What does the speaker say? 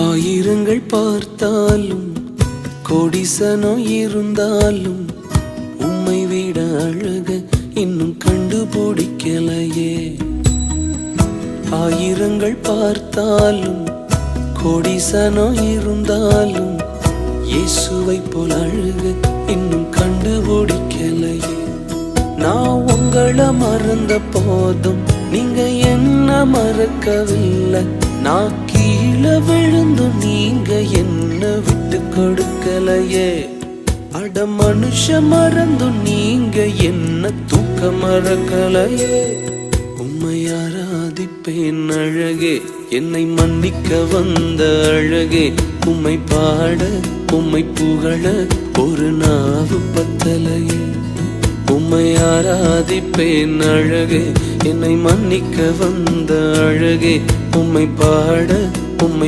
ஆயிரங்கள் பார்த்தாலும் கோடிசனம் இருந்தாலும் உம்மை விட அழக இன்னும் கண்டுபிடிக்கலையே. ஆயிரங்கள் பார்த்தாலும் கோடிசனம் இருந்தாலும் இயேசுவை போல் அழக இன்னும் கண்டுபிடிக்கலையே. நான் உங்களை மறந்த போதும் நீங்க என்ன மறக்கவில்லை. நான் கீழே விழுந்தும் நீங்க என்ன விட்டு கொடுக்கலையே. அட மனுஷ மறந்தும் நீங்க என்ன தூக்க மறக்கலையே. உம்மை ஆராதிப்பேன் அழகே, என்னை மன்னிக்க வந்த அழகே. உம்மை பாட உம்மை புகழ ஒரு நாவு பத்தலையே. உம்மை ஆராதிப்பேன் அழகே, என்னை மன்னிக்க வந்த அழகே. உம்மை பாட உம்மை